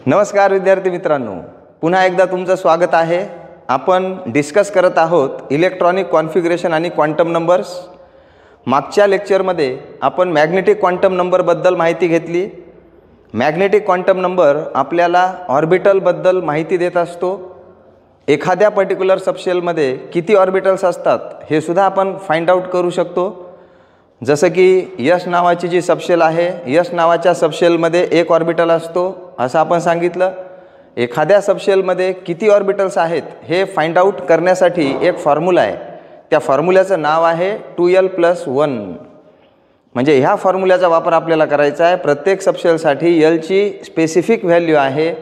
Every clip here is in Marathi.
नमस्कार विद्यार्थी मित्रांनो, पुन्हा एकदा तुमचं स्वागत आहे। आपण डिस्कस करत आहोत इलेक्ट्रॉनिक कॉन्फिगरेशन आणि क्वांटम नंबर्स। मागच्या लेक्चरमध्ये आपण मॅग्नेटिक क्वांटम नंबर बद्दल माहिती घेतली। मॅग्नेटिक क्वांटम नंबर आपल्याला ऑर्बिटल बद्दल माहिती देत असतो। एखाद्या पर्टिक्युलर सबशेलमध्ये किती ऑर्बिटल्स असतात हे सुद्धा आपण फाइंड आउट करू शकतो। जसं की यस नावाची जी सबशेल आहे, यस नावाच्या सबशेलमध्ये एक ऑर्बिटल असतो असं आपण सांगितलं। एखाद्या सबशेलमध्ये किती ऑर्बिटल्स आहेत हे फाइंड आउट करण्यासाठी एक फॉर्म्युला आहे। त्या फॉर्म्युल्याचं नाव आहे 2l+1। म्हणजे ह्या फॉर्म्युल्याचा वापर आपल्याला करायचा आहे। प्रत्येक सबशेलसाठी एलची स्पेसिफिक व्हॅल्यू आहे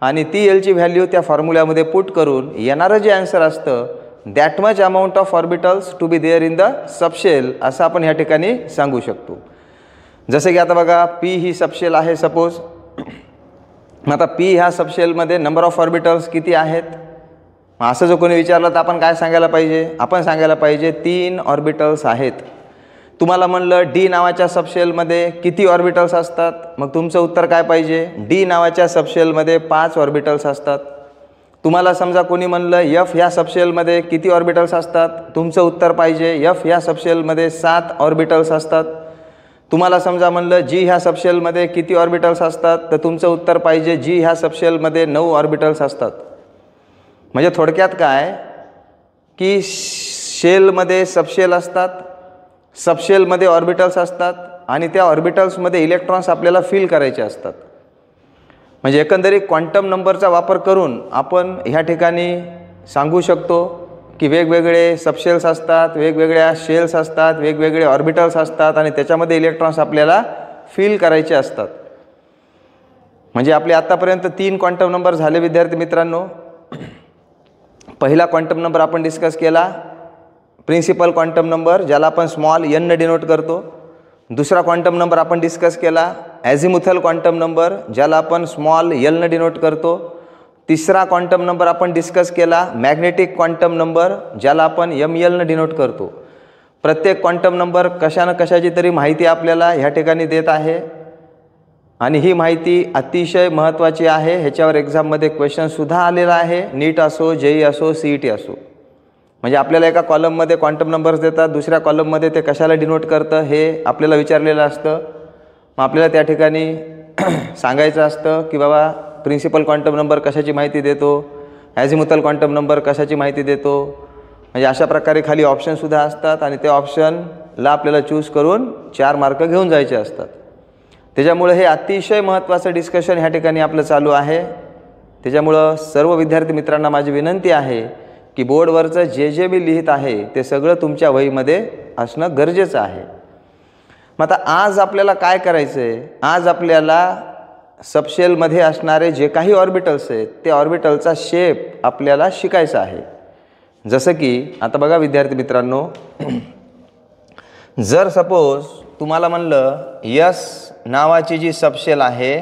आणि ती एलची व्हॅल्यू त्या फॉर्म्युल्यामध्ये पुट करून येणारं जे आन्सर असतं that much amount of orbitals to be there in the subshell असं आपण ह्या ठिकाणी सांगू शकतो। जसं की आता बघा, पी ही सबशेल आहे सपोज। आता पी ह्या सबशेलमध्ये नंबर ऑफ ऑर्बिटल्स किती आहेत असं जर कोणी विचारलं तर आपण काय सांगायला पाहिजे? आपण सांगायला पाहिजे 3 ऑर्बिटल्स आहेत। तुम्हाला म्हणलं डी नावाच्या सबशेलमध्ये किती ऑर्बिटल्स असतात, मग तुमचं उत्तर काय पाहिजे? डी नावाच्या सबशेलमध्ये 5 ऑर्बिटल्स असतात। तुम्हाला समजा कोणी म्हणलं एफ ह्या सबशेलमध्ये किती ऑर्बिटल्स असतात, तुमचं उत्तर पाहिजे एफ ह्या सबशेलमध्ये 7 ऑर्बिटल्स असतात। तुम्हाला समजा म्हणलं जी ह्या सबशेलमध्ये किती ऑर्बिटल्स असतात तर तुमचं उत्तर पाहिजे जी ह्या सबशेलमध्ये 9 ऑर्बिटल्स असतात। म्हणजे थोडक्यात काय की शेलमध्ये सबशेल असतात, सबशेलमध्ये ऑर्बिटल्स असतात आणि त्या ऑर्बिटल्समध्ये इलेक्ट्रॉन्स आपल्याला फिल करायचे असतात। म्हणजे एकंदरीत क्वांटम नंबरचा वापर करून आपण ह्या ठिकाणी सांगू शकतो की वेगवेगळे सबशेल्स असतात, वेगवेगळ्या शेल्स असतात, वेगवेगळे ऑर्बिटल्स असतात आणि त्याच्यामध्ये इलेक्ट्रॉन्स आपल्याला फिल करायचे असतात। म्हणजे आपले आतापर्यंत 3 क्वांटम नंबर झाले विद्यार्थी मित्रांनो। पहिला क्वांटम नंबर आपण डिस्कस केला प्रिन्सिपल क्वांटम नंबर, ज्याला आपण स्मॉल n ने डिनोट करतो। दुसरा क्वांटम नंबर आपण डिस्कस केला ॲझिमुथल क्वांटम नंबर, ज्याला आपण स्मॉल l ने डिनोट करतो। तिसरा क्वांटम नंबर आपण डिस्कस केला मॅग्नेटिक क्वांटम नंबर, ज्याला आपण ml ने डिनोट करतो। प्रत्येक क्वांटम नंबर कशानं कशाची तरी माहिती आपल्याला ह्या ठिकाणी देत आहे आणि ही माहिती अतिशय महत्त्वाची आहे। ह्याच्यावर एक्झाममध्ये क्वेश्चनसुद्धा आलेला आहे, नीट असो, जेई असो, CET असो। म्हणजे आपल्याला एका कॉलममध्ये क्वांटम नंबर्स देतात, दुसऱ्या कॉलममध्ये ते कशाला डिनोट करतं हे आपल्याला विचारलेलं असतं। मग आपल्याला त्या ठिकाणी सांगायचं असतं की बाबा प्रिन्सिपल क्वांटम नंबर कशाची माहिती देतो, ॲझिमुथल क्वांटम नंबर कशाची माहिती देतो। म्हणजे अशा प्रकारे खाली ऑप्शनसुद्धा असतात आणि त्या ऑप्शनला आपल्याला चूज करून 4 मार्क घेऊन जायचे असतात। त्याच्यामुळे हे अतिशय महत्त्वाचं डिस्कशन ह्या ठिकाणी आपलं चालू आहे। त्याच्यामुळं सर्व विद्यार्थी मित्रांना माझी विनंती आहे की बोर्डवरचं जे जे मी लिहित आहे ते सगळं तुमच्या वहीमध्ये असणं गरजेचं आहे। मग आता आज आपल्याला काय करायचं आहे? आज आपल्याला सबशेलमध्ये असणारे जे काही ऑर्बिटल्स आहेत ते ऑर्बिटलचा शेप आपल्याला शिकायचा आहे। जसं की आता बघा विद्यार्थी मित्रांनो, जर सपोज तुम्हाला म्हणलं यस नावाची जी सबशेल आहे,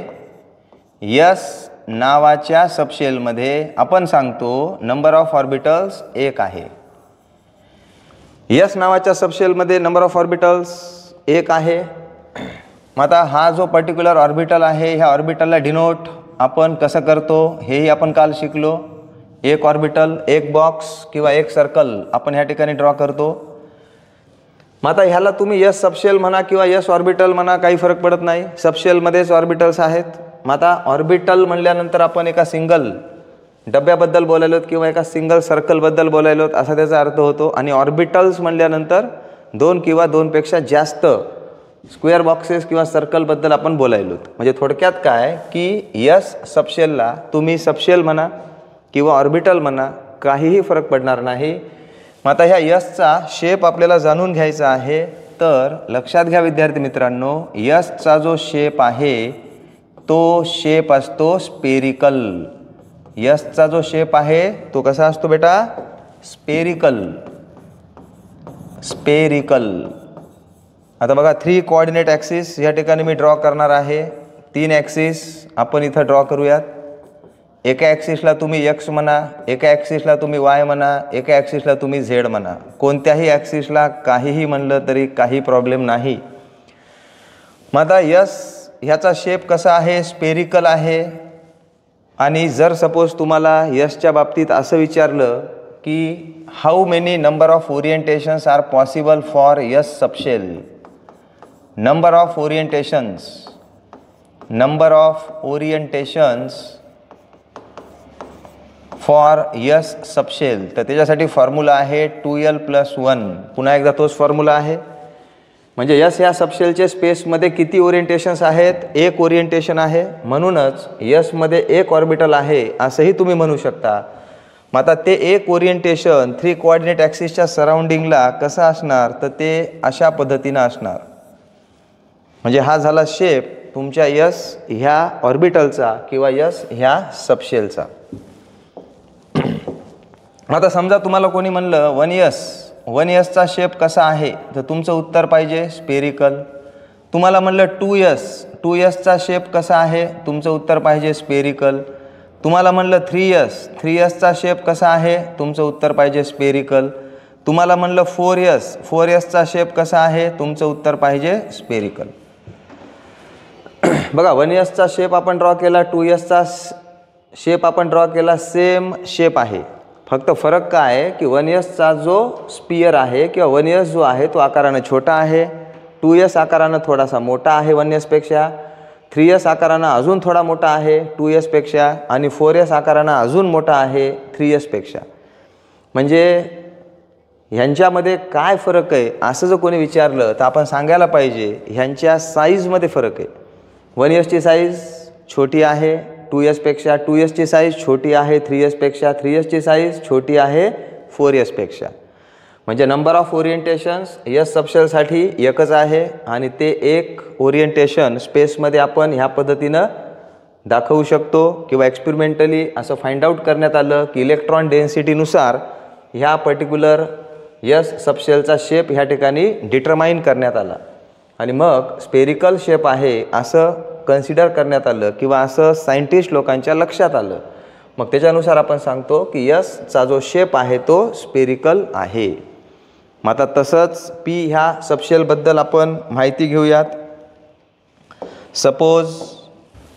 यस नावाच्या सबशेलमध्ये आपण सांगतो नंबर ऑफ ऑर्बिटल्स 1 आहे। यस नावाच्या सबशेलमध्ये नंबर ऑफ ऑर्बिटल्स 1 आहे। मग आता हा जो पर्टिक्युलर ऑर्बिटल आहे ह्या ऑर्बिटलला डिनोट आपण कसं करतो हेही आपण काल शिकलो। एक ऑर्बिटल, एक बॉक्स किंवा एक सर्कल आपण ह्या ठिकाणी ड्रॉ करतो। मग आता ह्याला तुम्ही यस सबशेल म्हणा किंवा यस ऑर्बिटल म्हणा, काही फरक पडत नाही, सबशेलमध्येच ऑर्बिटल्स आहेत। मग आता ऑर्बिटल म्हणल्यानंतर आपण एका सिंगल डब्याबद्दल बोलायलोत किंवा एका सिंगल सर्कलबद्दल बोलायलोत असा त्याचा अर्थ होतो। आणि ऑर्बिटल्स म्हणल्यानंतर 2 किंवा 2 पेक्षा जास्त स्क्वेअर बॉक्सेस किंवा सर्कलबद्दल आपण बोलायलोत। म्हणजे थोडक्यात काय की यस सबशेलला तुम्ही सबशेल म्हणा किंवा ऑर्बिटल म्हणा, काहीही फरक पडणार नाही। मग आता ह्या यसचा शेप आपल्याला जाणून घ्यायचा आहे। तर लक्षात घ्या विद्यार्थी मित्रांनो, यसचा जो शेप आहे तो शेप असतो स्पेरिकल। यसचा जो शेप आहे तो कसा असतो बेटा? स्पेरिकल। स्पेरिकल। आता बघा 3 कोऑर्डिनेट ॲक्सिस या ठिकाणी मी ड्रॉ करणार आहे। 3 ॲक्सिस आपण इथं ड्रॉ करूयात। एका ॲक्सिसला तुम्ही x म्हणा, एका ॲक्सिसला तुम्ही y म्हणा, एका ॲक्सिसला तुम्ही z म्हणा। कोणत्याही ॲक्सिसला काहीही म्हणलं तरी काही प्रॉब्लेम नाही। मग आता यस ह्याचा शेप कसा आहे? स्पेरिकल आहे। आणि जर सपोज तुम्हाला यशच्या बाबतीत असं विचारलं की how many number of orientations are possible for S subshell, number of orientations for S subshell, तर त्याच्यासाठी फॉर्म्युला आहे 2l+1. पुन्हा एकदा तोच फॉर्म्युला आहे. म्हणजे यस ह्या सबशेलचे स्पेसमध्ये किती ओरिएंटेशन्स आहेत? एक ओरिएंटेशन आहे, म्हणूनच यसमध्ये एक ऑर्बिटल आहे असंही तुम्ही म्हणू शकता. मग आता ते एक ओरिएंटेशन 3 कोऑर्डिनेट ॲक्सिसच्या सराउंडिंगला कसं असणार? तर ते अशा पद्धतीनं असणार. म्हणजे हा झाला शेप तुमच्या यस ह्या ऑर्बिटलचा किंवा यस ह्या सबशेलचा. आता समजा तुम्हाला कोणी म्हणलं 1s चा शेप कसा आहे, तर तुमचं उत्तर पाहिजे स्पेरिकल. तुम्हाला म्हणलं 2s चा शेप कसा आहे, तुमचं उत्तर पाहिजे स्पेरिकल. तुम्हाला म्हणलं 3s चा शेप कसा आहे, तुमचं उत्तर पाहिजे स्पेरिकल. तुम्हाला म्हणलं 4s चा शेप कसा आहे, तुमचं उत्तर पाहिजे स्पेरिकल. बघा 1s चा शेप आपण ड्रॉ केला, 2s चा शेप आपण ड्रॉ केला, सेम शेप आहे. फक्त फरक काय आहे की 1s चा जो स्पियर आहे किंवा 1s जो आहे तो आकारानं छोटा आहे, 2s आकारानं थोडासा मोठा आहे 1s पेक्षा, 3s आकारानं अजून थोडा मोठा आहे 2s पेक्षा, आणि 4s आकारानं अजून मोठा आहे 3s पेक्षा. म्हणजे ह्यांच्यामध्ये काय फरक आहे असं जर कोणी विचारलं तर आपण सांगायला पाहिजे ह्यांच्या साईजमध्ये फरक आहे. 1s ची साईज छोटी आहे 2s पेक्षा, 2s ची साईज छोटी आहे 3s पेक्षा, 3s ची साईज छोटी आहे 4s पेक्षा. म्हणजे नंबर ऑफ ओरिएंटेशन्स यस सबशेलसाठी एकच आहे आणि ते एक ओरिएंटेशन स्पेसमध्ये आपण ह्या पद्धतीनं दाखवू शकतो. किंवा एक्सपेरिमेंटली असं फाइंड आउट करण्यात आलं की इलेक्ट्रॉन डेन्सिटीनुसार ह्या पर्टिक्युलर यस सबशेलचा शेप ह्या ठिकाणी डिटरमाइन करण्यात आला आणि मग स्पेरिकल शेप आहे असं कन्सिडर करण्यात आलं किंवा असं सायंटिस्ट लोकांच्या लक्षात आलं. मग त्याच्यानुसार आपण सांगतो की यसचा जो शेप आहे तो स्पेरिकल आहे. मग आता तसंच पी ह्या सबशेलबद्दल आपण माहिती घेऊयात. सपोज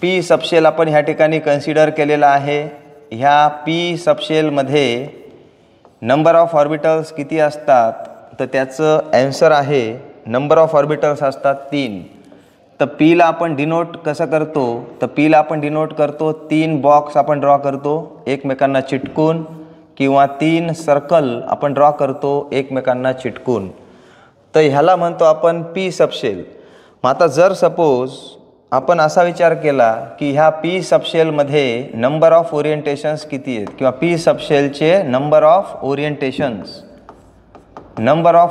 पी सबशेल आपण ह्या ठिकाणी कन्सिडर केलेला आहे. ह्या पी सबशेलमध्ये नंबर ऑफ ऑर्बिटल्स किती असतात? तर त्याचं ॲन्सर आहे नंबर ऑफ ऑर्बिटल्स असतात 3. तर पीला आपण डिनोट कसं करतो? तर पीला आपण डिनोट करतो 3 बॉक्स आपण ड्रॉ करतो एकमेकांना चिटकून, किंवा 3 सर्कल आपण ड्रॉ करतो एकमेकांना चिटकून. तर ह्याला म्हणतो आपण पी सबशेल. मग आता जर सपोज आपण असा विचार केला की ह्या पी सबशेलमध्ये नंबर ऑफ ओरिएंटेशन्स किती आहेत, किंवा पी सबशेलचे नंबर ऑफ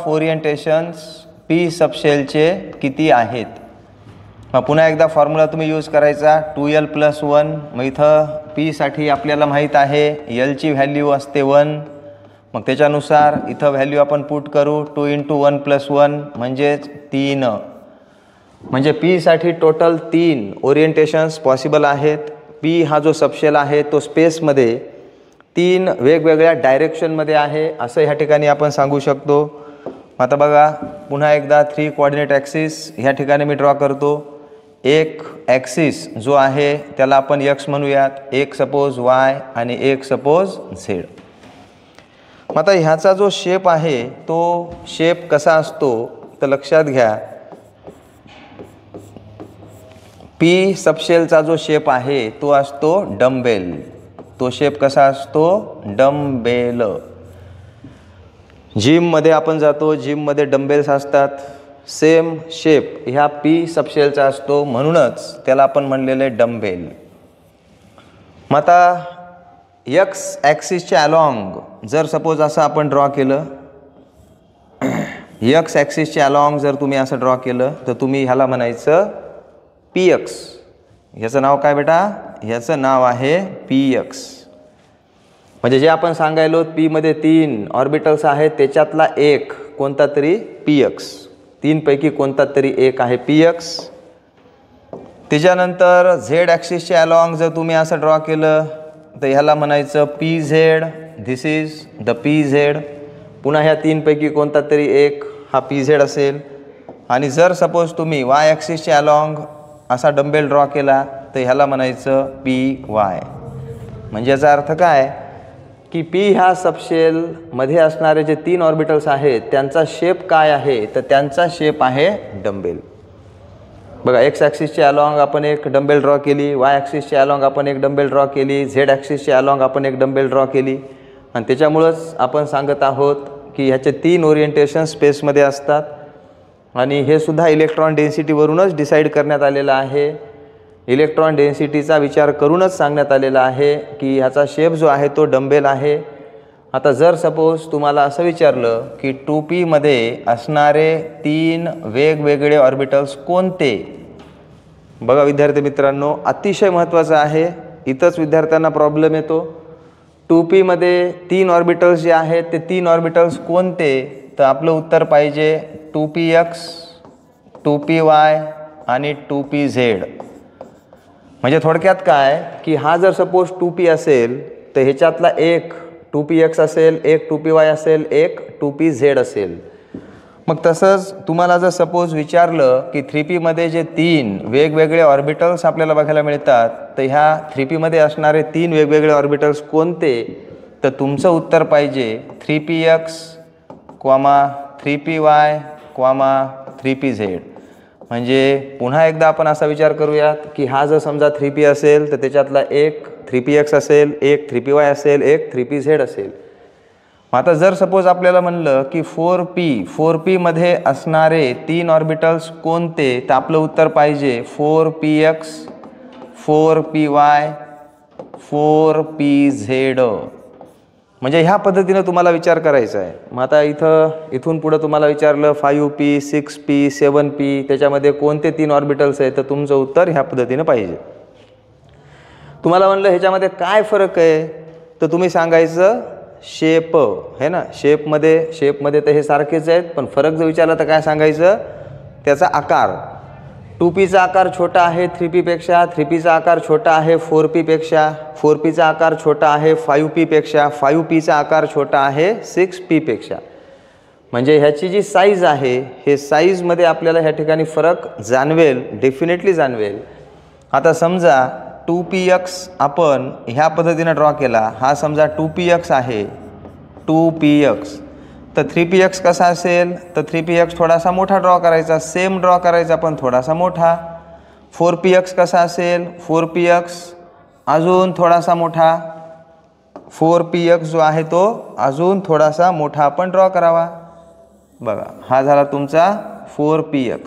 ओरिएंटेशन्स पी सबशेलचे किती आहेत? मग पुन्हा एकदा फॉर्म्युला तुम्ही यूज करायचा 2l+1. मग इथं पीसाठी आपल्याला माहीत आहे एलची व्हॅल्यू असते 1. मग त्याच्यानुसार इथं व्हॅल्यू आपण पुट करू 2 × 1+1 म्हणजेच 3. म्हणजे पीसाठी टोटल 3 ओरिएंटेशन्स पॉसिबल आहेत. पी हा जो सबशेल आहे तो स्पेसमध्ये 3 वेगवेगळ्या डायरेक्शनमध्ये आहे असं ह्या ठिकाणी आपण सांगू शकतो. आता बघा पुन्हा एकदा 3 कोऑर्डिनेट ॲक्सिस ह्या ठिकाणी मी ड्रॉ करतो. एक ॲक्सिस जो आहे त्याला आपण x म्हणूयात, एक सपोज y आणि एक सपोज z. मग आता ह्याचा जो शेप आहे तो शेप कसा असतो तर लक्षात घ्या. पी सबशेलचा जो शेप आहे तो असतो डम्बेल. तो शेप कसा असतो? डम्बेल. जिममध्ये आपण जातो, जिममध्ये डम्बेल्स असतात. सेम शेप ह्या पी सबशेलचा असतो, म्हणूनच त्याला आपण म्हणलेले डम्बेल. मग आता एक्स ॲक्सिसच्या अलॉंग जर सपोज असं आपण ड्रॉ केलं, एक्स ॲक्सिसच्या अलॉंग जर तुम्ही असं ड्रॉ केलं तर तुम्ही ह्याला म्हणायचं px. ह्याचं नाव काय बेटा? ह्याचं नाव आहे px. म्हणजे जे आपण सांगायलो पीमध्ये 3 ऑर्बिटल्स आहेत त्याच्यातला एक कोणता तरी px. 3 पैकी कोणता तरी एक आहे px. त्याच्यानंतर झेड ॲक्सिसच्या अलॉंग जर तुम्ही असं ड्रॉ केलं तर ह्याला म्हणायचं pz. This is the pz. पुन्हा ह्या 3 पैकी कोणता तरी एक हा pz असेल. आणि जर सपोज तुम्ही y ॲक्सिसच्या अलॉंग असा डम्बेल ड्रॉ केला तर ह्याला म्हणायचं py. म्हणजे याचा अर्थ काय की पी ह्या सबशेलमध्ये असणारे जे 3 ऑर्बिटल्स आहेत त्यांचा शेप काय आहे, तर त्यांचा शेप आहे डंबेल. बघा, एक्स ॲक्सिसचे अलॉंग आपण एक डंबेल ड्रॉ केली, वाय ॲक्सिसचे अलॉंग आपण एक डंबेल ड्रॉ केली, झेड ॲक्सिसचे अलॉंग आपण एक डंबेल ड्रॉ केली. आणि त्याच्यामुळंच आपण सांगत आहोत की ह्याचे 3 ओरिएंटेशन स्पेसमध्ये असतात. आणि हे सुद्धा इलेक्ट्रॉन डेन्सिटीवरूनच डिसाईड करण्यात आलेलं आहे. इलेक्ट्रॉन डेन्सिटीचा विचार करूनच सांगण्यात आलेला आहे की ह्याचा शेप जो आहे तो डंबेल आहे. आता जर सपोज तुम्हाला असं विचारलं की 2p मध्ये असणारे 3 वेगवेगळे ऑर्बिटल्स कोणते. बघा विद्यार्थी मित्रांनो, अतिशय महत्त्वाचं आहे. इथंच विद्यार्थ्यांना प्रॉब्लेम येतो. 2p मध्ये 3 ऑर्बिटल्स जे आहेत ते 3 ऑर्बिटल्स कोणते, तर आपलं उत्तर पाहिजे 2px, 2py आणि 2pz. म्हणजे थोडक्यात काय की हा जर सपोज 2p असेल तर ह्याच्यातला एक 2px असेल, एक 2py असेल, एक 2pz असेल. मग तसंच तुम्हाला जर सपोज विचारलं की 3p मध्ये जे 3 वेगवेगळे ऑर्बिटल्स आपल्याला बघायला मिळतात तर ह्या 3p मध्ये असणारे 3 वेगवेगळे ऑर्बिटल्स कोणते, तर तुमचं उत्तर पाहिजे 3px, 3py, 3pz. म्हणजे पुन्हा एकदा आपण असा विचार करूयात की हा जर समजा 3p असेल तर त्याच्यातला एक 3px असेल, एक 3py असेल, एक 3pz असेल. आता जर सपोज आपल्याला म्हणलं की 4p मध्ये असणारे 3 ऑर्बिटल्स कोणते, तर आपलं उत्तर पाहिजे 4px, 4py, 4pz. म्हणजे ह्या पद्धतीनं तुम्हाला विचार करायचा आहे. मग आता इथून पुढं तुम्हाला विचारलं 5p, 6p, 7p त्याच्यामध्ये कोणते 3 ऑर्बिटल्स आहेत, तर तुमचं उत्तर ह्या पद्धतीनं पाहिजे. तुम्हाला म्हणलं ह्याच्यामध्ये काय फरक आहे, तर तुम्ही सांगायचं शेप है ना. शेपमध्ये तर हे सारखेच आहेत, पण फरक जर विचारला तर काय सांगायचं, त्याचा आकार. 2pचा आकार छोटा आहे 3p पेक्षा, 3pचा आकार छोटा आहे 4p पेक्षा, 4pचा आकार छोटा आहे 5p पेक्षा, 5pचा आकार छोटा आहे 6p पेक्षा. म्हणजे ह्याची जी साईज आहे हे साईजमध्ये आपल्याला ह्या ठिकाणी फरक जाणवेल, डेफिनेटली जाणवेल. आता समजा 2px आपण ह्या पद्धतीनं ड्रॉ केला. हा समजा 2px आहे 2px, तर 3px कसा असेल, तर 3px थोडासा मोठा ड्रॉ करायचा, सेम ड्रॉ करायचा पण थोडासा मोठा. 4px कसा असेल, 4px अजून थोडासा मोठा. 4px जो आहे तो अजून थोडासा मोठा आपण ड्रॉ करावा. बघा, हा झाला तुमचा 4px.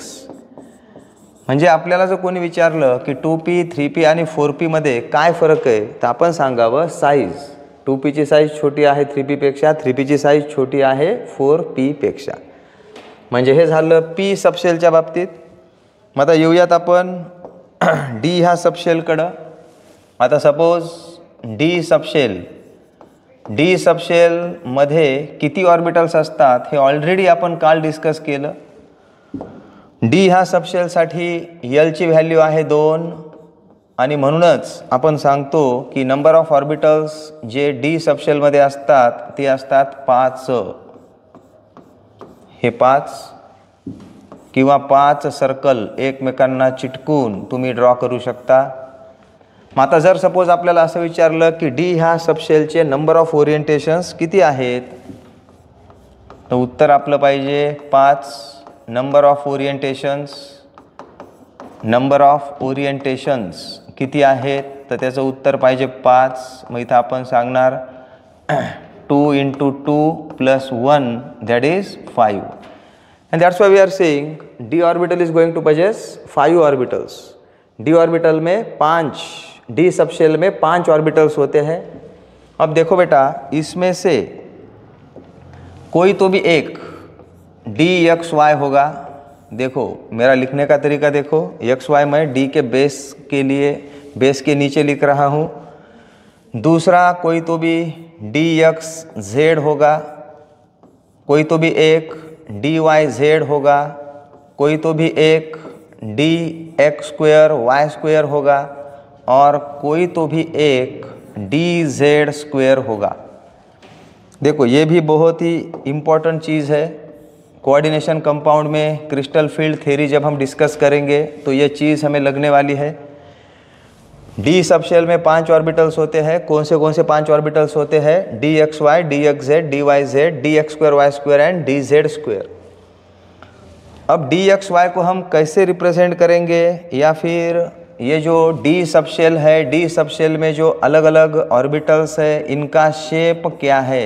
म्हणजे आपल्याला जर कोणी विचारलं की 2p, 3p आणि 4p मध्ये काय फरक आहे, तर आपण सांगावं साईज. 2pची साईज छोटी आहे 3p पेक्षा, 3pची साईज छोटी आहे 4p पेक्षा. म्हणजे हे झालं p सबशेलच्या बाबतीत. मग आता येऊयात आपण d ह्या सबशेलकडं. आता सपोज d सबशेलमध्ये किती ऑर्बिटल्स असतात हे ऑलरेडी आपण काल डिस्कस केलं. d ह्या सबशेलसाठी Lची व्हॅल्यू आहे 2 आणि म्हणूनच आपण सांगतो की नंबर ऑफ ऑर्बिटल्स जे d सबशेलमध्ये असतात ते असतात 5. हे 5 किंवा 5 सर्कल एकमेकांना चिटकून तुम्ही ड्रॉ करू शकता. मग आता जर सपोज आपल्याला असं विचारलं की d ह्या सबशेलचे नंबर ऑफ ओरिएंटेशन्स किती आहेत, तर उत्तर आपलं पाहिजे 5. नंबर ऑफ ओरिएंटेशन्स किती आहेत, तर त्याचं उत्तर पाहिजे 5. मग इथं आपण सांगणार 2 × 2 + 1 that is 5. And that's why we are saying d orbital is going to possess 5 orbitals. d orbital में 5, d सबशेल में 5 ऑर्बिटल्स होते हैं. अब देखो बेटा, इसमें से कोई तो भी एक dxy होगा. देखो मेरा लिखने का तरीका देखो, xy मैं d के बेस के नीचे लिख रहा हूँ. दूसरा कोई तो भी dxz होगा, कोई तो भी एक dyz होगा, कोई तो भी एक dx² y² होगा और कोई तो भी एक dz² होगा. देखो ये भी बहुत ही इम्पोर्टेंट चीज़ है. कोऑर्डिनेशन कंपाउंड में क्रिस्टल फील्ड थ्योरी जब हम डिस्कस करेंगे तो ये चीज़ हमें लगने वाली है. डी सबशेल में 5 ऑर्बिटल्स होते हैं। कौन से 5 ऑर्बिटल्स होते हैं? D x y, d x z, d y z, d x square y square and d z square. अब डी एक्स वाई को हम कैसे रिप्रेजेंट करेंगे, या फिर ये जो डी सबशेल है, डी सबशेल में जो अलग अलग ऑर्बिटल्स है इनका शेप क्या है?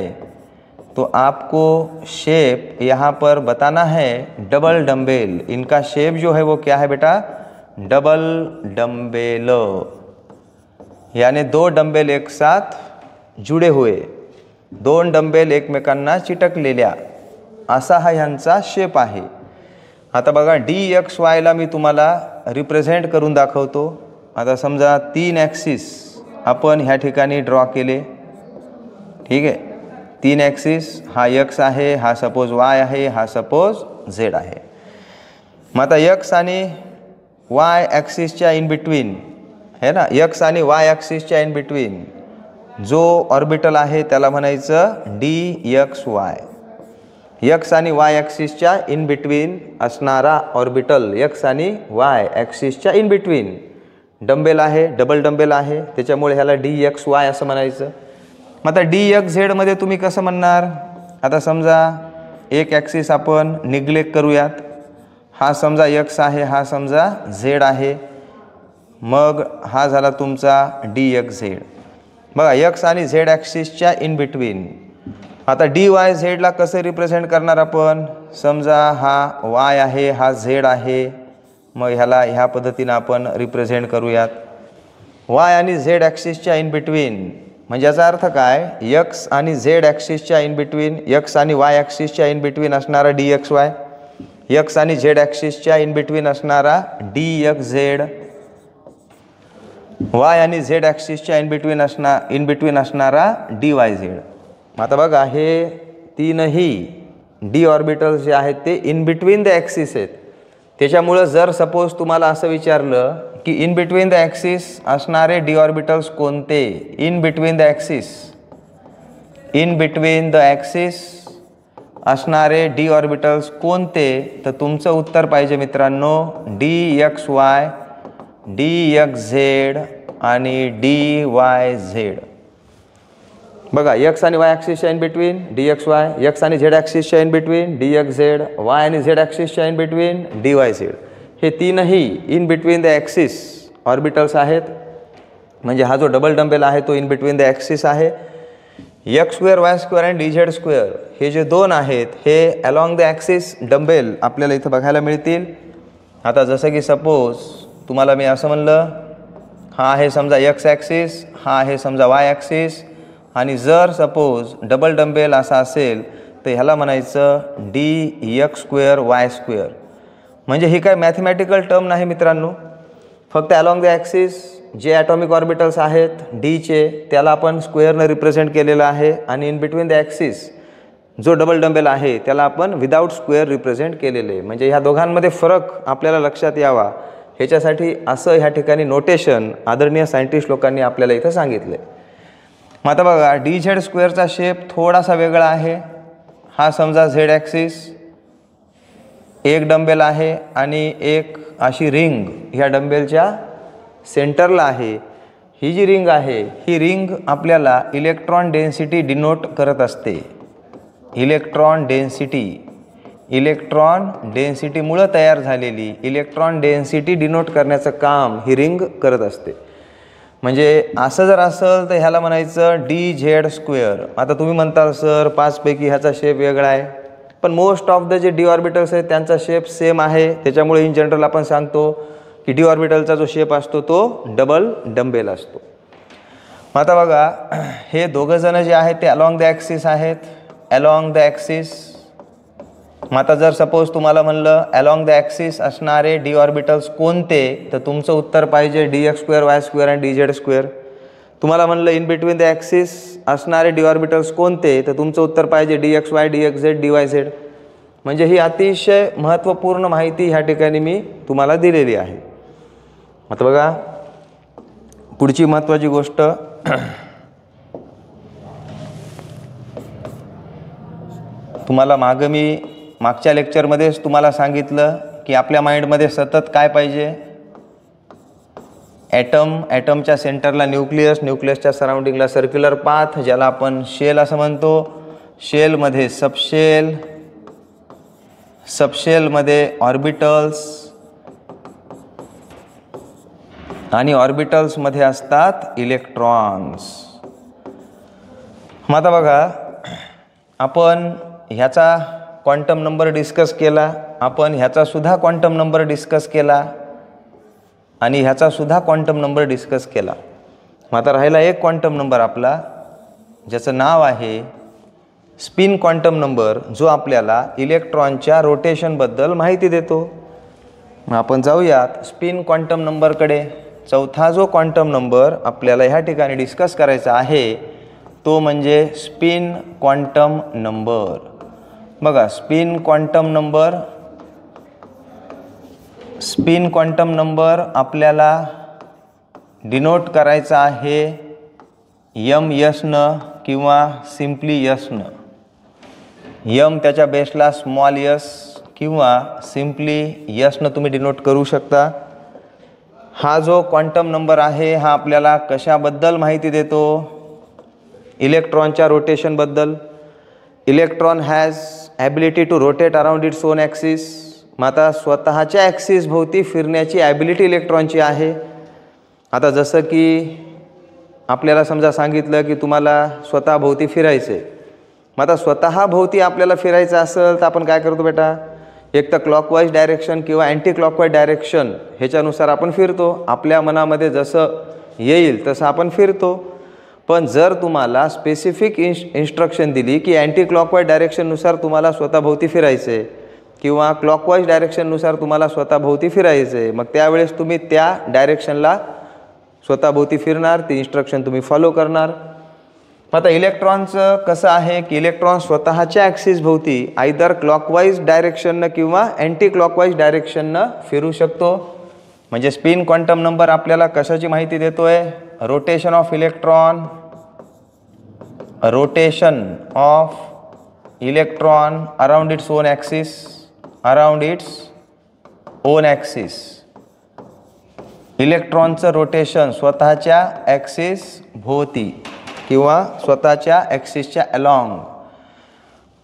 तो आपको शेप यहाँ पर बताना है डबल डम्बेल। इनका शेप जो है वो क्या है बेटा? डबल डम्बेल, यानी 2 डंबेल एक साथ जुडे हुए, 2 डंबेल एकमेकांना चिटकलेल्या, असा हा ह्यांचा शेप आहे। आता बघा डी एक्स वायला मी तुम्हाला रिप्रेझेंट करून दाखवतो। आता समजा 3 ॲक्सिस आपण ह्या ठिकाणी ड्रॉ केले, ठीक आहे। 3 ॲक्सिस, हा एक्स आहे, हा सपोज वाय आहे, हा सपोज झेड आहे। मग आता एक्स आणि वाय ॲक्सिसच्या इन बिटवीन है ना, एक्स आणि वाय ॲक्सिसच्या इन बिटवीन जो ऑर्बिटल आहे त्याला म्हणायचं डी एक्स वाय। एक्स आणि वाय ॲक्सिसच्या इन बिटवीन असणारा ऑर्बिटल, एक्स आणि वाय ॲक्सिसच्या इन बिटवीन डंबेल आहे, डबल डंबेल आहे, त्याच्यामुळे ह्याला डी एक्स वाय असं म्हणायचं। मग आता डी एक्स झेडमध्ये तुम्ही कसं म्हणणार? आता समजा एक ॲक्सिस आपण निग्लेक्ट करूयात, हा समजा एक्स आहे, हा समजा झेड आहे, मग हा झाला तुमचा डी एक्स झेड। बघा एक्स आणि झेड ॲक्सिसच्या इन बिटवीन। आता डी वाय झेडला कसं रिप्रेझेंट करणार आपण? समजा हा वाय आहे, हा झेड आहे, मग ह्याला ह्या पद्धतीनं आपण रिप्रेझेंट करूयात। वाय आणि झेड ॲक्सिसच्या इन बिटवीन म्हणजे याचा अर्थ काय? एक्स आणि झेड ॲक्सिसच्या इन बिटवीन, एक्स आणि वाय ॲक्सिसच्या इन बिटवीन असणारा डी एक्स वाय, एक्स आणि झेड ॲक्सिसच्या इन बिटवीन असणारा डी एक्स झेड, वाय आणि झेड ॲक्सिसच्या इन बिटवीन असणारा डी वाय झेड। आता बघा हे तीनही डी ऑर्बिटल्स जे आहेत ते इन बिटवीन द ॲक्सिस आहेत। त्याच्यामुळं जर सपोज तुम्हाला असं विचारलं की इन बिटवीन द ॲक्सिस असणारे डी ऑर्बिटल्स कोणते? In between the axis, in between the axis असणारे डी ऑर्बिटल्स कोणते? तर तुमचं उत्तर पाहिजे मित्रांनो D X Y, D X Z आणि डी वाय झेड। बघा एक्स आणि वाय ॲक्सिसच्या in between D X Y, X आणि झेड ॲक्सिसच्या in between D X Z, Y आणि झेड ॲक्सिसच्या in between D Y Z. हे तीनही in between the axis orbitals आहेत, म्हणजे हा जो डबल डंबेल आहे तो इन बिटवीन द ॲक्सिस आहे। एक्स स्क्वेअर वाय स्क्वेअर आणि डी झेड स्क्वेअर हे जे 2 आहेत हे अलॉंग द ॲक्सिस डंबेल आपल्याला इथं बघायला मिळतील। आता जसं की सपोज तुम्हाला मी असं म्हणलं, हा आहे समजा एक्स ॲक्सिस, हा आहे समजा वाय ॲक्सिस, आणि जर सपोज डबल डंबेल असा असेल तर ह्याला म्हणायचं D x square Y square. म्हणजे ही काय मॅथमॅटिकल टर्म नाही मित्रांनो, फक्त अलॉंग द ॲक्सिस जे ॲटॉमिक ऑर्बिटल्स आहेत डीचे त्याला आपण स्क्वेअरनं रिप्रेझेंट केलेलं आहे, आणि इन बिटवीन द ॲक्सिस जो डबल डंबेल आहे त्याला आपण विदाऊट स्क्वेअर रिप्रेझेंट केलेले। म्हणजे ह्या दोघांमध्ये फरक आपल्याला लक्षात यावा ह्याच्यासाठी असं ह्या ठिकाणी नोटेशन आदरणीय सायंटिस्ट लोकांनी आपल्याला इथं सांगितलं आहे। मग आता बघा डी झेड स्क्वेअरचा शेप थोडासा वेगळा आहे। हा समजा झेड ॲक्सिस, एक डंबेल आहे आणि एक अशी रिंग ह्या डंबेलच्या सेंटरला आहे। ही जी रिंग आहे ही रिंग आपल्याला इलेक्ट्रॉन डेन्सिटी डिनोट करत असते। इलेक्ट्रॉन डेन्सिटीमुळे तयार झालेली इलेक्ट्रॉन डेन्सिटी डिनोट करण्याचं काम ही रिंग करत असते। म्हणजे असं जर असेल तर ह्याला म्हणायचं डी झेड स्क्वेअर। आता तुम्ही म्हणताल सर 5 पैकी ह्याचा शेप वेगळा आहे, पण मोस्ट ऑफ द जे डी ऑर्बिटल्स आहेत त्यांचा शेप सेम आहे, त्याच्यामुळे इन जनरल आपण सांगतो की डी ऑर्बिटलचा जो शेप असतो तो डबल डंबेल असतो। आता बघा हे दोघं जण जे आहेत ते अलॉंग द ॲक्सिस आहेत, अलॉंग द ॲक्सिस। मग आता जर सपोज तुम्हाला म्हणलं अलॉंग द ॲक्सिस असणारे डी ऑर्बिटल्स कोणते, तर तुमचं उत्तर पाहिजे D x square Y square आणि डी झेड स्क्वेअर। तुम्हाला म्हणलं इन बिटवीन द ॲक्सिस असणारे डी ऑर्बिटल्स कोणते, तर तुमचं उत्तर पाहिजे D X Y, D X Z, D Y Z. म्हणजे ही अतिशय महत्त्वपूर्ण माहिती ह्या ठिकाणी मी तुम्हाला दिलेली आहे। आता बघा पुढची महत्त्वाची गोष्ट, तुम्हाला मागच्या लेक्चरमध्येच तुम्हाला सांगितलं की आपल्या माइंडमध्ये सतत काय पाहिजे, ॲटमच्या सेंटरला न्यूक्लियस, न्यूक्लियसच्या सराउंडिंगला सर्क्युलर पाथ ज्याला आपण शेल असं म्हणतो. शेलमध्ये सबशेल, सबशेलमध्ये ऑर्बिटल्स आणि ऑर्बिटल्समध्ये असतात इलेक्ट्रॉन्स. मग आता बघा, आपण ह्याचा क्वांटम नंबर डिस्कस केला, आपण ह्याचा सुद्धा क्वांटम नंबर डिस्कस केला आणि ह्याचा सुद्धा क्वांटम नंबर डिस्कस केला. मग आता राहिला एक क्वांटम नंबर आपला ज्याचं नाव आहे स्पिन क्वांटम नंबर, जो आपल्याला इलेक्ट्रॉनच्या रोटेशनबद्दल माहिती देतो. मग आपण जाऊयात स्पिन क्वांटम नंबरकडे. चौथा जो क्वांटम नंबर आपल्याला ह्या ठिकाणी डिस्कस करायचा आहे तो म्हणजे स्पिन क्वांटम नंबर. बघा, spin quantum number, spin quantum number आपल्याला डिनोट करायचा आहे MS किंवा सिम्पली S. M त्याच्या बेसला स्मॉल s किंवा सिम्पली S तुम्ही डिनोट करू शकता. हा जो क्वांटम नंबर आहे हा आपल्याला कशाबद्दल माहिती देतो? इलेक्ट्रॉनच्या रोटेशनबद्दल. Electron has ability to rotate around its own axis. मग आता स्वतःच्या ॲक्सिस भोवती फिरण्याची ॲबिलिटी इलेक्ट्रॉनची आहे. आता जसं की आपल्याला समजा सांगितलं की तुम्हाला स्वतः भोवती फिरायचं आहे. मग आता स्वतः भोवती आपल्याला फिरायचं असेल तर आपण काय करतो बेटा? एक तर क्लॉकवाईज डायरेक्शन किंवा अँटी क्लॉकवाईज डायरेक्शन ह्याच्यानुसार आपण फिरतो. आपल्या मनामध्ये जसं येईल तसं आपण फिरतो. पण जर तुम्हाला स्पेसिफिक इन्स्ट्रक्शन दिली की अँटी क्लॉकवाईज डायरेक्शननुसार तुम्हाला स्वतःभोवती फिरायचं आहे किंवा क्लॉकवाईज डायरेक्शननुसार तुम्हाला स्वतःभोवती फिरायचं आहे, मग त्यावेळेस तुम्ही त्या डायरेक्शनला स्वतःभोवती फिरणार, ती इन्स्ट्रक्शन तुम्ही फॉलो करणार. आता इलेक्ट्रॉनचं कसं आहे की इलेक्ट्रॉन स्वतःच्या ॲक्सिस भोवती आयदर क्लॉकवाईज डायरेक्शननं किंवा अँटी क्लॉकवाईज डायरेक्शननं फिरू शकतो. म्हणजे स्पिन क्वांटम नंबर आपल्याला कशाची माहिती देतोय? Rotation of electron, rotation of electron around its own axis, around its own axis. इलेक्ट्रॉनचं रोटेशन स्वतःच्या ॲक्सिस भोवती किंवा स्वतःच्या ॲक्सिसच्या अलॉंग.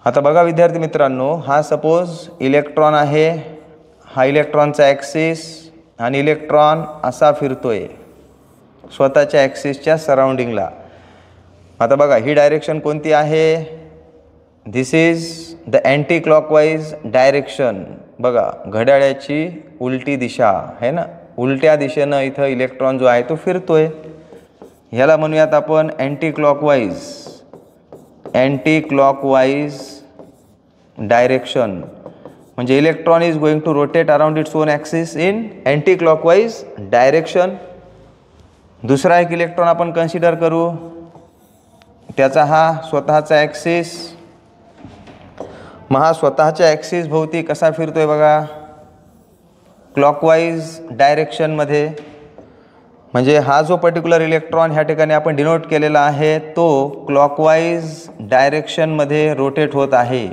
आता बघा विद्यार्थी मित्रांनो, हा सपोज इलेक्ट्रॉन आहे, हा इलेक्ट्रॉनचा ॲक्सिस आणि इलेक्ट्रॉन असा फिरतोय स्वतःच्या ॲक्सिसच्या सराउंडिंगला. आता बघा ही डायरेक्शन कोणती आहे? This is the anti clockwise direction. बघा घड्याळाची उलटी दिशा आहे ना, उलट्या दिशेनं इथं इलेक्ट्रॉन जो आहे तो फिरतोय. ह्याला म्हणूयात आपण anti clockwise, anti clockwise direction. म्हणजे electron is going to rotate around its own axis in anti clockwise direction. दुसरा एक इलेक्ट्रॉन आपण कन्सिडर करू, त्याचा हा स्वतःचा ॲक्सिस. मग हा स्वतःच्या ॲक्सिस भोवती कसा फिरतोय बघा? क्लॉकवाईज डायरेक्शनमध्ये. म्हणजे हा जो पर्टिक्युलर इलेक्ट्रॉन ह्या ठिकाणी आपण डिनोट केलेला आहे तो क्लॉकवाईज डायरेक्शनमध्ये रोटेट होत आहे.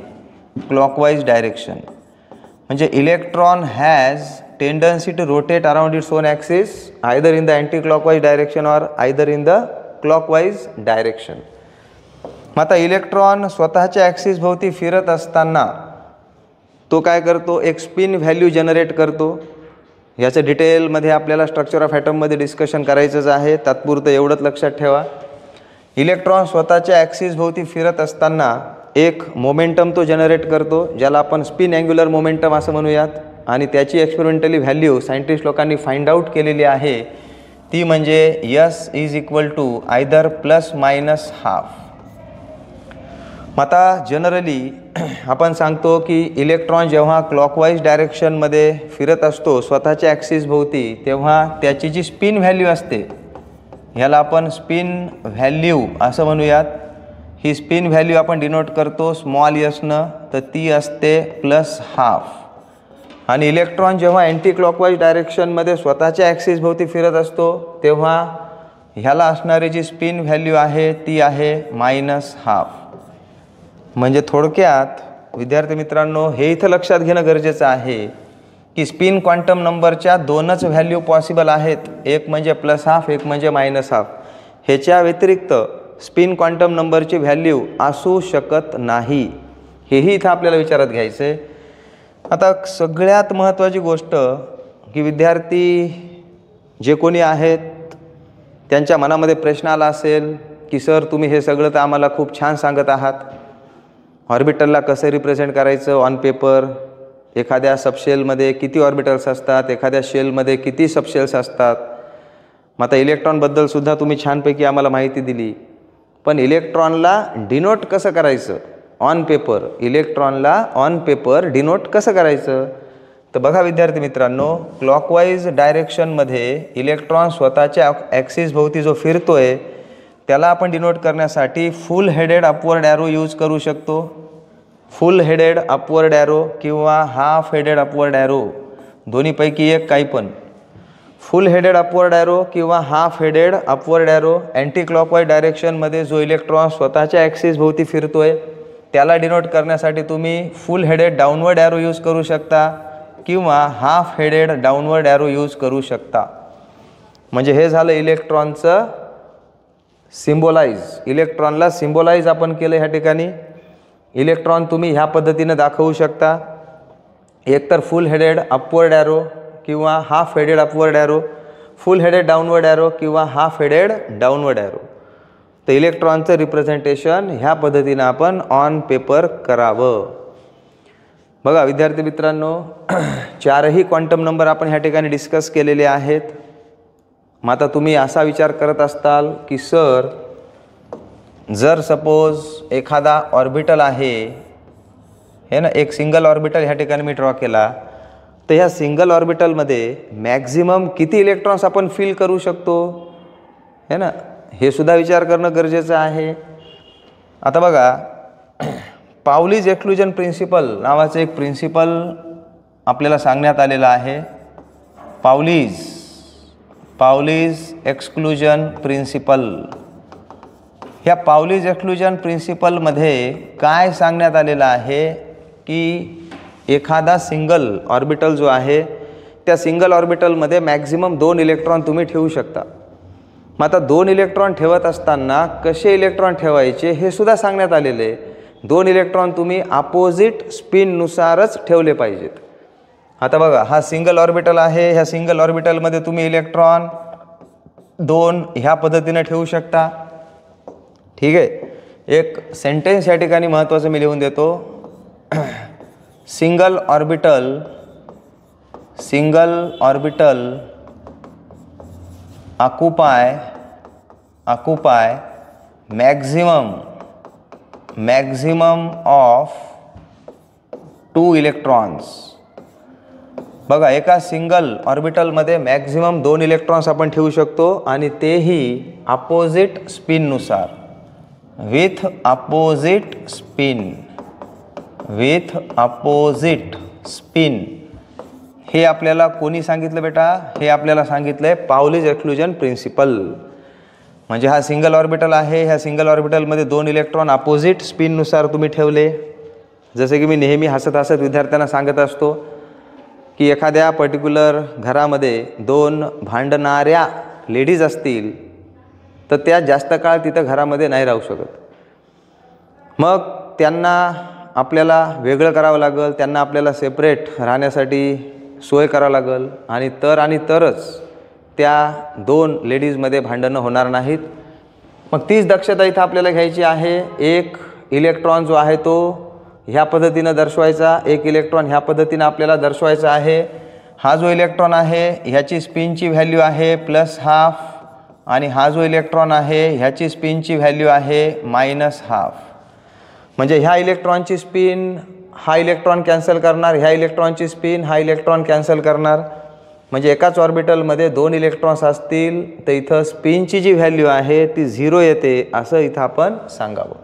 क्लॉकवाईज डायरेक्शन म्हणजे electron has tendency to rotate around its own axis either in the anti clockwise direction or either in the clockwise direction. मग आता इलेक्ट्रॉन स्वतःच्या ॲक्सिस भोवती फिरत असताना तो काय करतो? एक स्पिन व्हॅल्यू जनरेट करतो. याचं डिटेलमध्ये आपल्याला स्ट्रक्चर ऑफ ॲटममध्ये डिस्कशन करायचंच आहे. तात्पुरतं एवढंच लक्षात ठेवा, इलेक्ट्रॉन स्वतःच्या ॲक्सिस भोवती फिरत असताना एक मोमेंटम तो जनरेट करतो ज्याला आपण स्पिन अँग्युलर मोमेंटम असं म्हणूयात. आणि त्याची एक्सपेरिमेंटली व्हॅल्यू सायंटिस्ट लोकांनी फाइंड आउट केलेली आहे. ती म्हणजे S is equal to either plus minus half. आता जनरली आपण सांगतो की इलेक्ट्रॉन जेव्हा क्लॉकवाईज डायरेक्शनमध्ये फिरत असतो स्वतःच्या ॲक्सिस भोवती, तेव्हा त्याची जी स्पिन व्हॅल्यू असते ह्याला आपण स्पिन व्हॅल्यू असं म्हणूयात. ही स्पिन व्हॅल्यू आपण डिनोट करतो स्मॉल यसनं, तर ती असते प्लस हाफ. आणि इलेक्ट्रॉन जेव्हा अँटी क्लॉकवाईज डायरेक्शनमध्ये स्वतःच्या ॲक्सिस भोवती फिरत असतो तेव्हा ह्याला असणारी जी स्पिन व्हॅल्यू आहे ती आहे मायनस हाफ. म्हणजे थोडक्यात विद्यार्थी मित्रांनो हे इथं लक्षात घेणं गरजेचं आहे की स्पिन क्वांटम नंबरच्या दोनच व्हॅल्यू पॉसिबल आहेत, एक म्हणजे +½ एक म्हणजे -½ ह्याच्या व्यतिरिक्त स्पिन क्वांटम नंबरची व्हॅल्यू असू शकत नाही, हेही इथं आपल्याला विचारात घ्यायचं आहे. आता सगळ्यात महत्त्वाची गोष्ट की विद्यार्थी जे कोणी आहेत त्यांच्या मनामध्ये प्रश्न आला असेल की सर तुम्ही हे सगळं तर आम्हाला खूप छान सांगत आहात, ऑर्बिटलला कसं रिप्रेझेंट करायचं ऑन पेपर, एखाद्या सबशेलमध्ये किती ऑर्बिटल्स असतात, एखाद्या शेलमध्ये किती सबशेल्स असतात. मग आता इलेक्ट्रॉनबद्दलसुद्धा तुम्ही छानपैकी आम्हाला माहिती दिली, पण इलेक्ट्रॉनला डिनोट कसं करायचं ऑन पेपर, इलेक्ट्रॉनला ऑन पेपर डिनोट कसं करायचं. तर बघा विद्यार्थी मित्रांनो, क्लॉकवाईज डायरेक्शनमध्ये इलेक्ट्रॉन स्वतःच्या ॲक्सिस भोवती जो फिरतोय त्याला आपण डिनोट करण्यासाठी full headed upward arrow use करू शकतो. फुल हेडेड अपवर्ड ॲरो किंवा हाफ हेडेड अपवर्ड ॲरो, दोन्हीपैकी एक काही पण. फुल हेडेड अपवर्ड ॲरो किंवा half headed upward arrow, anti clockwise डायरेक्शनमध्ये जो इलेक्ट्रॉन स्वतःच्या ॲक्सिस भोवती फिरतोय त्याला डिनोट करण्यासाठी तुम्ही फुल हेडेड डाऊनवर्ड ॲरो यूज करू शकता किंवा half headed downward arrow use करू शकता. म्हणजे हे झालं इलेक्ट्रॉनचं सिम्बोलाइज. इलेक्ट्रॉनला सिम्बोलाइज आपण केलं ह्या ठिकाणी. इलेक्ट्रॉन तुम्ही ह्या पद्धतीनं दाखवू शकता, एकतर फुल हेडेड अपवर्ड ॲरो किंवा हाफ हेडेड अपवर्ड ॲरो, फुल हेडेड डाऊनवर्ड ॲरो किंवा हाफ हेडेड डाऊनवर्ड ॲरो. तर इलेक्ट्रॉनचं रिप्रेझेंटेशन ह्या पद्धतीनं आपण ऑन पेपर करावं. बघा विद्यार्थी मित्रांनो, चारही क्वांटम नंबर आपण ह्या ठिकाणी डिस्कस केलेले आहेत. मग आता तुम्ही असा विचार करत असताल की सर जर सपोज एखादा ऑर्बिटल आहे हे ना, एक सिंगल ऑर्बिटल ह्या ठिकाणी मी ड्रॉ केला, तर ह्या सिंगल ऑर्बिटलमध्ये मॅक्झिमम किती इलेक्ट्रॉन्स आपण फिल करू शकतो है ना, हे सुद्धा विचार करणं गरजेचं आहे. आता बघा, पावलीज एक्सक्लुजन प्रिन्सिपल नावाचं एक प्रिन्सिपल आपल्याला सांगण्यात आलेलं आहे. पावलीज एक्सक्लुजन प्रिन्सिपल. ह्या पावलीज एक्सक्लुजन प्रिन्सिपलमध्ये काय सांगण्यात आलेलं आहे की एखादा सिंगल ऑर्बिटल जो आहे त्या सिंगल ऑर्बिटलमध्ये मॅक्झिमम 2 इलेक्ट्रॉन तुम्ही ठेवू शकता. मग आता 2 इलेक्ट्रॉन ठेवत असताना कसे इलेक्ट्रॉन ठेवायचे हे सुद्धा सांगण्यात आलेले आहे. 2 इलेक्ट्रॉन तुम्ही अपोजिट स्पिननुसारच ठेवले पाहिजेत. आता बघा, हा सिंगल ऑर्बिटल आहे, ह्या सिंगल ऑर्बिटलमध्ये तुम्ही इलेक्ट्रॉन 2 ह्या पद्धतीने ठेवू शकता. ठीक आहे, एक सेंटेन्स या ठिकाणी महत्त्वाचं मी लिहून देतो. Single orbital occupy maximum of 2 electrons. बघा, एका सिंगल ऑर्बिटलमध्ये मॅक्झिमम 2 इलेक्ट्रॉन्स आपण ठेवू शकतो आणि तेही अपोजिट स्पिननुसार, विथ अपोजिट स्पिन. हे आपल्याला कोणी सांगितलं बेटा? हे आपल्याला सांगितलं आहे पावलीज एक्सक्लुजन प्रिन्सिपल. म्हणजे हा सिंगल ऑर्बिटल आहे, ह्या सिंगल ऑर्बिटलमध्ये 2 इलेक्ट्रॉन अपोजिट स्पिननुसार तुम्ही ठेवले. जसे की मी नेहमी हसत विद्यार्थ्यांना सांगत असतो की एखाद्या पर्टिक्युलर घरामध्ये 2 भांडणाऱ्या लेडीज असतील तर त्या जास्त काळ तिथं घरामध्ये नाही राहू शकत. मग त्यांना आपल्याला वेगळं करावं लागेल, त्यांना आपल्याला सेपरेट राहण्यासाठी सोय करावं लागेल आणि तरच त्या 2 लेडीजमध्ये भांडणं होणार नाहीत. मग तीच दक्षता इथं आपल्याला घ्यायची आहे. एक इलेक्ट्रॉन जो आहे तो ह्या पद्धतीनं दर्शवायचा, एक इलेक्ट्रॉन ह्या पद्धतीनं आपल्याला दर्शवायचा आहे. हा जो इलेक्ट्रॉन आहे ह्याची स्पिनची व्हॅल्यू आहे +½ आणि हा जो इलेक्ट्रॉन आहे ह्याची स्पिनची व्हॅल्यू आहे -½ म्हणजे ह्या इलेक्ट्रॉनची स्पिन हा इलेक्ट्रॉन कॅन्सल करणार, ह्या इलेक्ट्रॉनची स्पिन हा इलेक्ट्रॉन कॅन्सल करणार. म्हणजे एकाच ऑर्बिटलमध्ये 2 इलेक्ट्रॉन्स असतील तर इथं स्पिनची जी व्हॅल्यू आहे ती 0 येते असं इथं आपण सांगावं.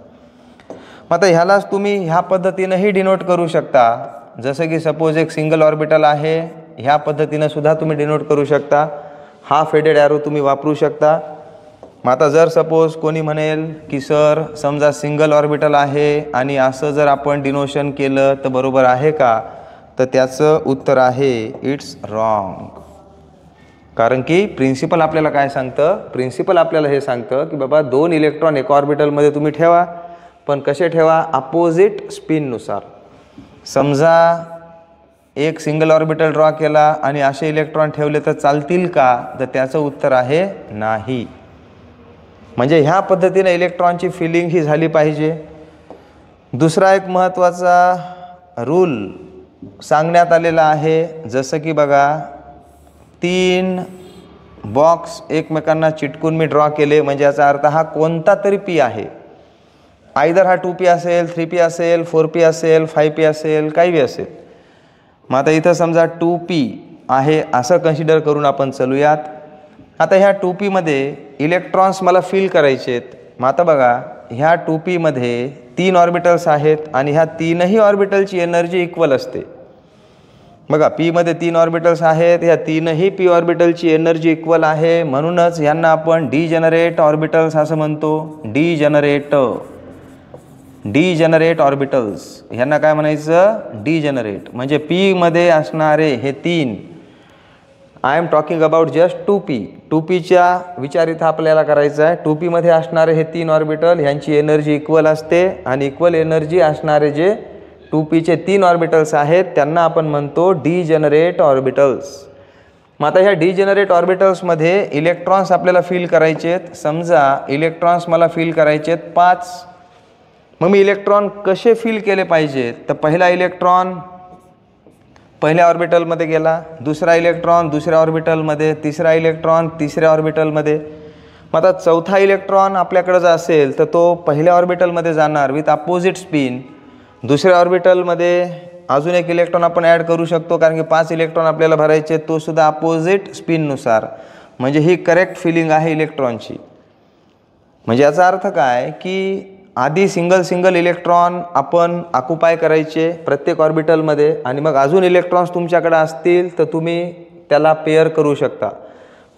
मग आता ह्यालाच तुम्ही ह्या पद्धतीनंही डिनोट करू शकता. जसं की सपोज एक सिंगल ऑर्बिटल आहे, ह्या पद्धतीनं सुद्धा तुम्ही डिनोट करू शकता. हाफ हेडेड ॲरो तुम्ही वापरू शकता. मग आता जर सपोज कोणी म्हणेल की सर समजा सिंगल ऑर्बिटल आहे आणि असं जर आपण डिनोशन केलं तर बरोबर आहे का? तर त्याचं उत्तर आहे इट्स रॉंग. कारण की प्रिन्सिपल आपल्याला काय सांगतं, प्रिन्सिपल आपल्याला हे सांगतं की बाबा 2 इलेक्ट्रॉन एका ऑर्बिटलमध्ये तुम्ही ठेवा, पण कसे ठेवा, अपोजिट स्पिननुसार. समजा एक सिंगल ऑर्बिटल ड्रॉ केला आणि असे इलेक्ट्रॉन ठेवले तर चालतील का, तर त्याचं उत्तर आहे नाही. म्हणजे ह्या पद्धतीने इलेक्ट्रॉनची फिलिंग ही झाली पाहिजे. दुसरा एक महत्त्वाचा रूल सांगण्यात आलेला आहे, जसं की बघा 3 बॉक्स एकमेकांना चिटकून मी ड्रॉ केले, म्हणजे याचा अर्थ हा कोणता तरी पी आहे. आयदर हा 2p असेल, 3p असेल, 4p असेल, 5p असेल, काही बी असेल. मग आता इथं समजा 2p आहे असं कन्सिडर करून आपण चालूयात. आता ह्या 2p मध्ये इलेक्ट्रॉन्स मला फिल करायचे आहेत. मग आता बघा ह्या 2p मध्ये 3 ऑर्बिटल्स आहेत आणि ह्या तीनही ऑर्बिटलची एनर्जी इक्वल असते. बघा p मध्ये 3 ऑर्बिटल्स आहेत, ह्या तीनही p ऑर्बिटलची एनर्जी इक्वल आहे, म्हणूनच यांना आपण डिजनरेट ऑर्बिटल्स असं म्हणतो. डिजनरेट ऑर्बिटल्स ह्यांना काय म्हणायचं, डिजनरेट. म्हणजे p मध्ये असणारे हे 3, I am talking about just 2p. 2pच्या विचार इथं आपल्याला करायचा आहे. 2p मध्ये असणारे हे 3 ऑर्बिटल ह्यांची एनर्जी इक्वल असते आणि इक्वल एनर्जी असणारे जे 2pचे 3 ऑर्बिटल्स आहेत त्यांना आपण म्हणतो डिजनरेट ऑर्बिटल्स. मग आता ह्या डिजनरेट ऑर्बिटल्समध्ये इलेक्ट्रॉन्स आपल्याला फिल करायचे आहेत. समजा इलेक्ट्रॉन्स मला फिल करायचे आहेत 5. मग मी इलेक्ट्रॉन कसे फिल केले पाहिजेत, तर पहिला इलेक्ट्रॉन पहिल्या ऑर्बिटलमध्ये गेला, दुसरा इलेक्ट्रॉन दुसऱ्या ऑर्बिटलमध्ये, तिसरा इलेक्ट्रॉन तिसऱ्या ऑर्बिटलमध्ये. मग आता चौथा इलेक्ट्रॉन आपल्याकडे जर असेल तर तो पहिल्या ऑर्बिटलमध्ये जाणार विथ अपोजिट स्पिन. दुसऱ्या ऑर्बिटलमध्ये अजून एक इलेक्ट्रॉन आपण ॲड करू शकतो, कारण की 5 इलेक्ट्रॉन आपल्याला भरायचे, तो सुद्धा अपोजिट स्पिननुसार. म्हणजे ही करेक्ट फिलिंग आहे इलेक्ट्रॉनची. म्हणजे याचा अर्थ काय की आधी सिंगल इलेक्ट्रॉन आपण ऑक्युपाय करायचे प्रत्येक ऑर्बिटलमध्ये, आणि मग अजून इलेक्ट्रॉन्स तुमच्याकडे असतील तर तुम्ही त्याला पेअर करू शकता.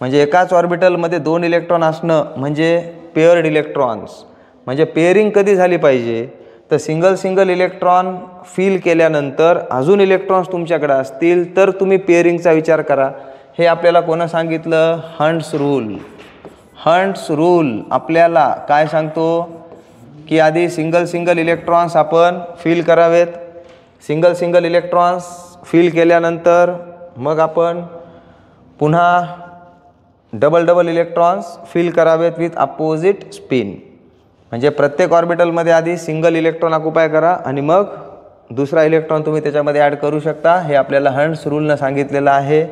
म्हणजे एकाच ऑर्बिटलमध्ये 2 इलेक्ट्रॉन असणं म्हणजे पेअर्ड इलेक्ट्रॉन्स. म्हणजे पेअरिंग कधी झाली पाहिजे, तर सिंगल इलेक्ट्रॉन फिल केल्यानंतर अजून इलेक्ट्रॉन्स तुमच्याकडे असतील तर तुम्ही पेअरिंगचा विचार करा. हे आपल्याला कोणा सांगितलं, हंट्स रूल. हंट्स रूल आपल्याला काय सांगतो की आधी सिंगल इलेक्ट्रॉन्स आपण फिल करावेत. सिंगल इलेक्ट्रॉन्स फिल केल्यानंतर मग आपण पुन्हा डबल इलेक्ट्रॉन्स फिल करावेत विथ अपोजिट स्पिन. म्हणजे प्रत्येक ऑर्बिटलमध्ये आधी सिंगल इलेक्ट्रॉन ऑक्युपाय करा आणि मग दुसरा इलेक्ट्रॉन तुम्ही त्याच्यामध्ये ॲड करू शकता. हे आपल्याला हंट्स रूलनं सांगितलेलं आहे.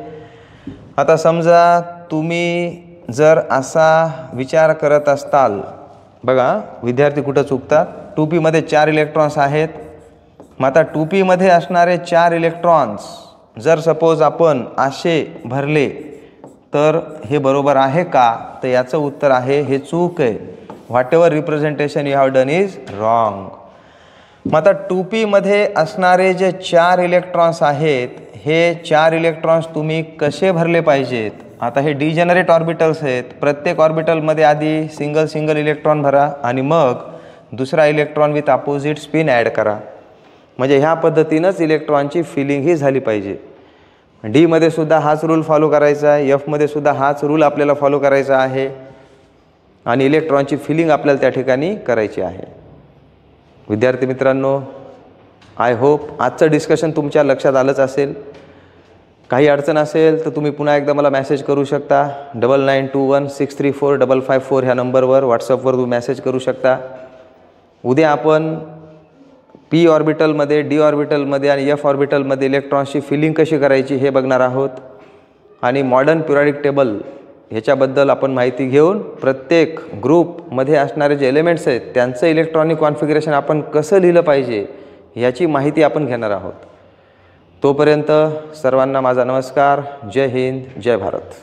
आता समजा तुम्ही जर असा विचार करत असताल, बघा विद्यार्थी कुठं चुकतात. 2p मध्ये 4 इलेक्ट्रॉन्स आहेत. मग आता 2p मध्ये असणारे 4 इलेक्ट्रॉन्स जर सपोज आपण असे भरले तर हे बरोबर आहे का, तर याचं उत्तर आहे हे चूक आहे. What ever representation you have done is wrong. मग आता 2p मध्ये असणारे जे 4 इलेक्ट्रॉन्स आहेत, हे 4 इलेक्ट्रॉन्स तुम्ही कसे भरले पाहिजेत. आता हे डिजनरेट ऑर्बिटल्स आहेत. प्रत्येक ऑर्बिटलमध्ये आधी सिंगल इलेक्ट्रॉन भरा आणि मग दुसरा electron with opposite spin add करा. म्हणजे ह्या पद्धतीनंच इलेक्ट्रॉनची फिलिंग ही झाली पाहिजे. डीमध्ये सुद्धा हाच रूल फॉलो करायचा आहे, एफमध्ये सुद्धा हाच रूल आपल्याला फॉलो करायचा आहे आणि इलेक्ट्रॉनची फिलिंग आपल्याला त्या ठिकाणी करायची आहे. विद्यार्थी मित्रांनो, आय होप आजचं डिस्कशन तुमच्या लक्षात आलंच असेल. काही अडचण असेल तर तुम्ही पुन्हा एकदा मला मेसेज करू शकता. 9921634554 ह्या नंबरवर व्हॉट्सअपवर तुम्ही मेसेज करू शकता. उद्या आपण p ऑर्बिटलमध्ये, d ऑर्बिटलमध्ये आणि f ऑर्बिटलमध्ये इलेक्ट्रॉन्सची फिलिंग कशी करायची हे बघणार आहोत. आणि मॉडर्न पिरियॉडिक टेबल ह्याच्याबद्दल आपण माहिती घेऊन प्रत्येक ग्रुपमध्ये असणारे जे एलिमेंट्स आहेत त्यांचं इलेक्ट्रॉनिक कॉन्फिगरेशन आपण कसं लिहिलं पाहिजे याची माहिती आपण घेणार आहोत. तोपर्यंत सर्वांना माझा नमस्कार. जय हिंद, जय भारत.